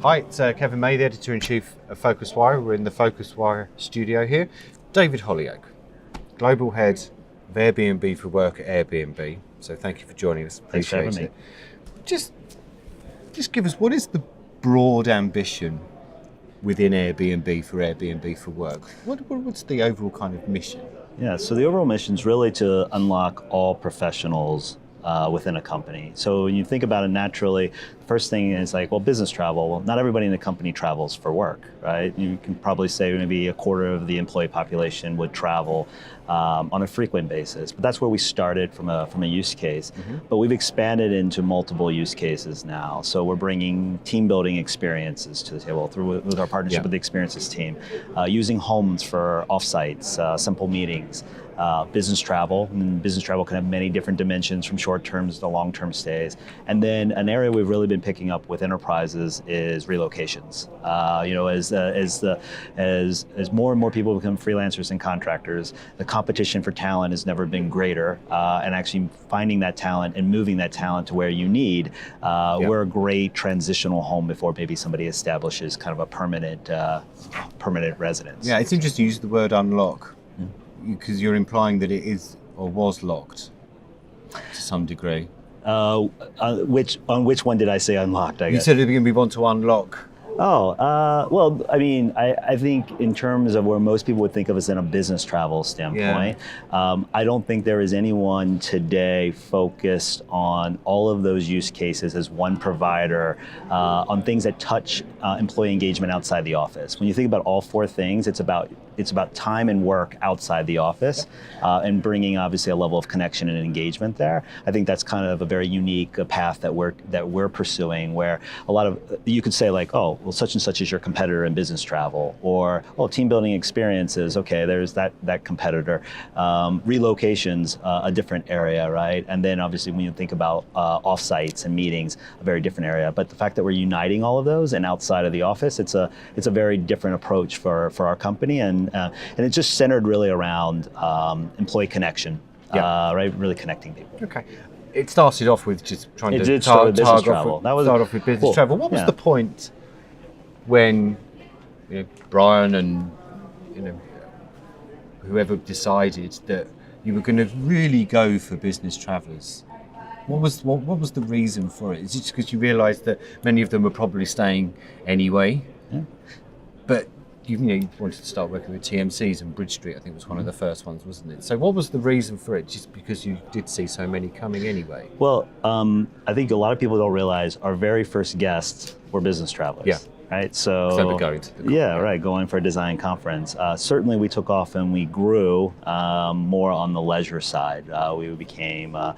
Hi, it's Kevin May, the Editor-in-Chief of PhocusWire. We're in the PhocusWire studio here. David Holyoke, Global Head of Airbnb for Work at Airbnb. So thank you for joining us. Thanks for having me. Just give us, what is the broad ambition within Airbnb for Work? What's the overall kind of mission? Yeah, so the overall mission is really to unlock all professionals within a company. So when you think about it naturally, the first thing is like, well, business travel. Well, not everybody in the company travels for work, right? You can probably say maybe a quarter of the employee population would travel on a frequent basis. But that's where we started from a use case. Mm-hmm. But we've expanded into multiple use cases now. So we're bringing team building experiences to the table with our partnership with the experiences team, using homes for offsites, simple meetings. Business travel, and business travel can have many different dimensions from short terms to long term stays. And then an area we've really been picking up with enterprises is relocations. As more and more people become freelancers and contractors, the competition for talent has never been greater. And actually finding that talent and moving that talent to where you need, we're a great transitional home before maybe somebody establishes kind of a permanent residence. Yeah, it's interesting you use the word unlock. Because you're implying that it is or was locked to some degree. On which one did I say unlocked? I guess. You said at the beginning we want to unlock. Well, I mean, I think in terms of where most people would think of us in a business travel standpoint, I don't think there is anyone today focused on all of those use cases as one provider on things that touch employee engagement outside the office. When you think about all four things, it's about time and work outside the office, and bringing obviously a level of connection and engagement there. I think that's kind of a very unique path that we're pursuing, where a lot of, you could say like, oh, well, such and such is your competitor in business travel, or oh, team building experiences, okay, there's that competitor. Relocations, a different area, right? And then obviously when you think about offsites and meetings, a very different area. But the fact that we're uniting all of those and outside of the office, it's a very different approach for our company, and it's just centered really around employee connection, right? Really connecting people. Okay. It started off with just trying to start off with business travel. What was the point when Brian and whoever decided that you were going to really go for business travellers? What was the reason for it? Is it just because you realised that many of them were probably staying anyway? Yeah. But you wanted to start working with TMCs, and Bridge Street, I think, was one of the first ones, wasn't it? So what was the reason for it? Just because you did see so many coming anyway? Well, I think a lot of people don't realize our very first guests were business travelers. Yeah. Right, so they were going to the conference. Going for a design conference. Certainly, we took off and we grew more on the leisure side. We became an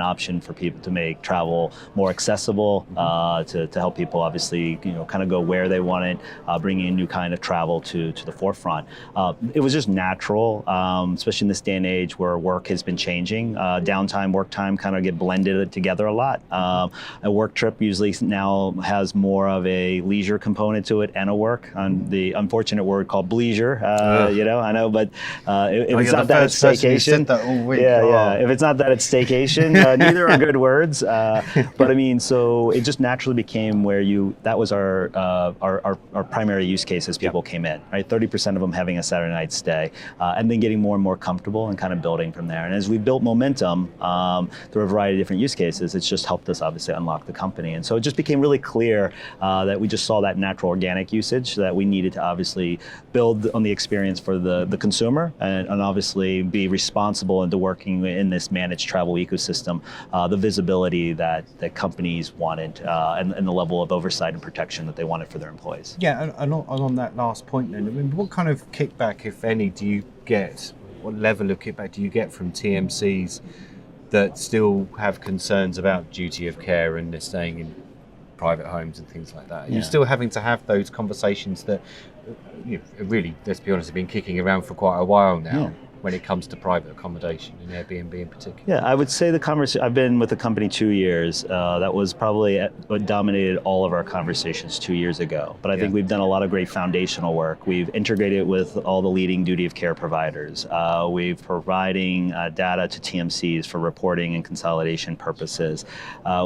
option for people to make travel more accessible, to help people obviously kind of go where they wanted, bringing a new kind of travel to the forefront. It was just natural, especially in this day and age where work has been changing. Downtime, work time kind of get blended together a lot. A work trip usually now has more of a leisure component to it and a work, on the unfortunate word called bleisure. I know, but if it's not that, it's staycation. If it's not that, it's staycation. Neither are good words. But I mean, so it just naturally became where that was our primary use case as people came in. Right, 30% of them having a Saturday night stay, and then getting more and more comfortable and kind of building from there. And as we built momentum through a variety of different use cases, it's just helped us obviously unlock the company. And so it just became really clear that we just saw that natural organic usage that we needed to obviously build on the experience for the consumer, and obviously be responsible into working in this managed travel ecosystem, the visibility that companies wanted, and the level of oversight and protection that they wanted for their employees. Yeah, and on that last point then, I mean, what kind of kickback, if any, do you get? What level of kickback do you get from TMCs that still have concerns about duty of care and they're staying in private homes and things like that? You're still having to have those conversations that really, let's be honest, have been kicking around for quite a while now. when it comes to private accommodation and Airbnb in particular? Yeah, I would say the conversation. I've been with the company 2 years. That was probably what dominated all of our conversations 2 years ago. But I think we've done a lot of great foundational work. We've integrated with all the leading duty of care providers. We've providing data to TMCs for reporting and consolidation purposes.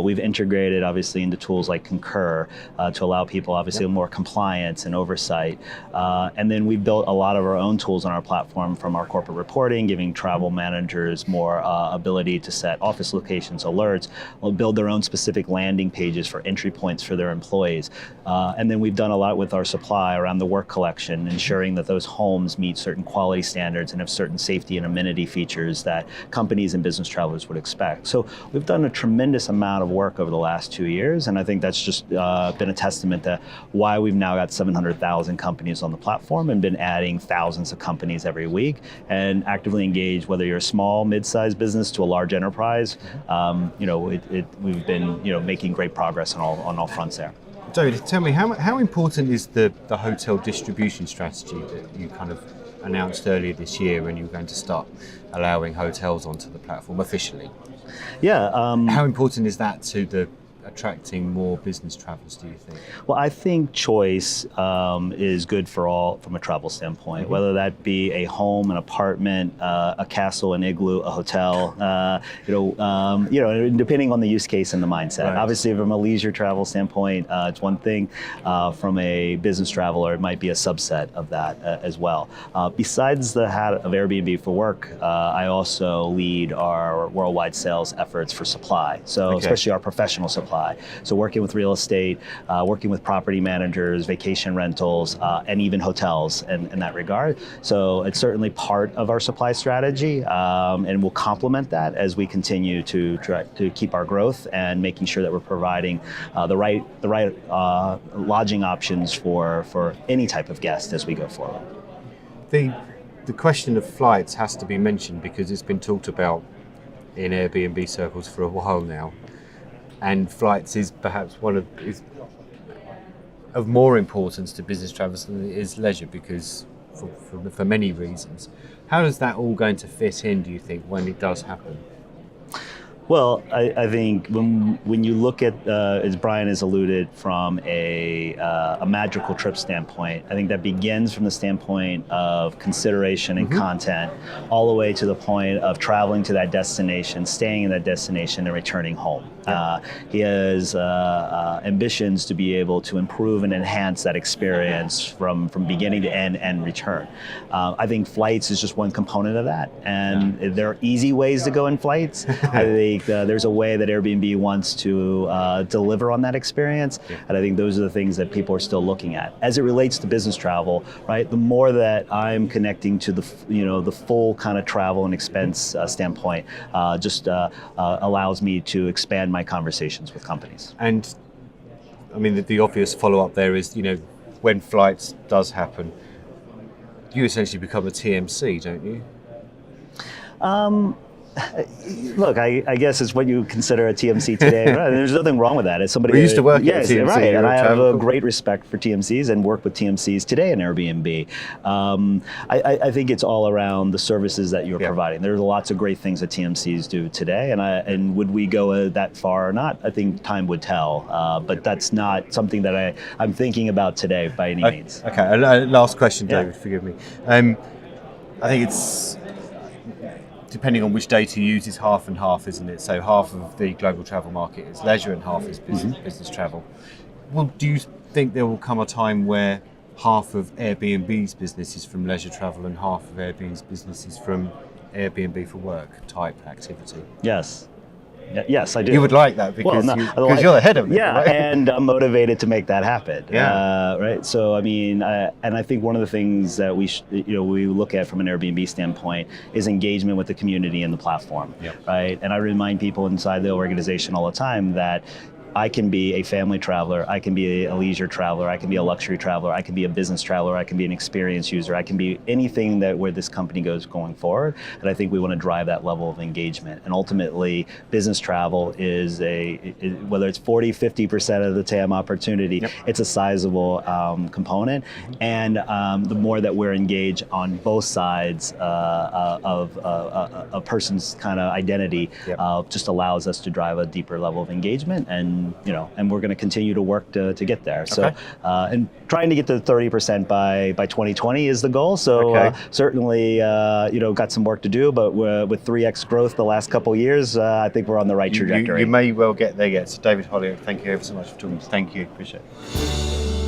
We've integrated obviously into tools like Concur to allow people obviously more compliance and oversight. And then we've built a lot of our own tools on our platform from our corporate reporting, giving travel managers more ability to set office locations, alerts, build their own specific landing pages for entry points for their employees. And then we've done a lot with our supply around the work collection, ensuring that those homes meet certain quality standards and have certain safety and amenity features that companies and business travelers would expect. So we've done a tremendous amount of work over the last 2 years, and I think that's just been a testament to why we've now got 700,000 companies on the platform and been adding thousands of companies every week and actively engaged, whether you're a small, mid-sized business to a large enterprise. We've been making great progress on all fronts there. David, tell me, how important is the hotel distribution strategy that you kind of announced earlier this year when you were going to start allowing hotels onto the platform officially? Yeah. How important is that to the attracting more business travelers, do you think? Well, I think choice is good for all from a travel standpoint, whether that be a home, an apartment, a castle, an igloo, a hotel, depending on the use case and the mindset. Right. Obviously, from a leisure travel standpoint, it's one thing. From a business traveler, it might be a subset of that as well. Besides the hat of Airbnb for work, I also lead our worldwide sales efforts for supply. So especially our professional supply. So working with real estate, working with property managers, vacation rentals, and even hotels in that regard. So it's certainly part of our supply strategy, and we'll complement that as we continue to try to keep our growth and making sure that we're providing the right lodging options for any type of guest as we go forward. The question of flights has to be mentioned because it's been talked about in Airbnb circles for a while now. And flights is perhaps is of more importance to business travelers than it is leisure because for many reasons. How is that all going to fit in, do you think, when it does happen? Well, I think when you look at, as Brian has alluded, from a magical trip standpoint, I think that begins from the standpoint of consideration and content, all the way to the point of traveling to that destination, staying in that destination, and returning home. He has ambitions to be able to improve and enhance that experience from beginning to end and return. I think flights is just one component of that, and there are easy ways to go in flights. I think there's a way that Airbnb wants to deliver on that experience, and I think those are the things that people are still looking at. As it relates to business travel, right? The more that I'm connecting to the full kind of travel and expense standpoint, just allows me to expand my conversations with companies. And I mean, the obvious follow-up there is, when flights does happen, you essentially become a TMC, don't you? Look, I guess it's what you consider a TMC today. Right? There's nothing wrong with that. As somebody we used to work at yes, TMC, right, and I have a great respect for TMCs and work with TMCs today in Airbnb. I think it's all around the services that you're providing. There's lots of great things that TMCs do today, and would we go that far or not? I think time would tell. But that's not something that I'm thinking about today by any means. Okay, last question, David. Forgive me. I think it's, depending on which data you use, is half and half, isn't it? So half of the global travel market is leisure and half is business travel. Well, do you think there will come a time where half of Airbnb's business is from leisure travel and half of Airbnb's business is from Airbnb for work type activity? Yes. Yes, I do. You would like that because you're the head of it. Yeah, right? And I'm motivated to make that happen. Yeah. Right. So I mean, and I think one of the things that we look at from an Airbnb standpoint is engagement with the community and the platform. Yep. Right. And I remind people inside the organization all the time that I can be a family traveler, I can be a leisure traveler, I can be a luxury traveler, I can be a business traveler, I can be an experience user, I can be anything that where this company goes going forward. And I think we want to drive that level of engagement. And ultimately, business travel is whether it's 40, 50% of the TAM opportunity, it's a sizable component. And the more that we're engaged on both sides of a person's kind of identity, just allows us to drive a deeper level of engagement, and we're going to continue to work to get there. So, and trying to get to 30% by 2020 is the goal. So certainly, got some work to do, but with 3x growth the last couple of years, I think we're on the right trajectory. You may well get there yet. So David Holyoke, thank you ever so much for talking. Thank you. Appreciate it.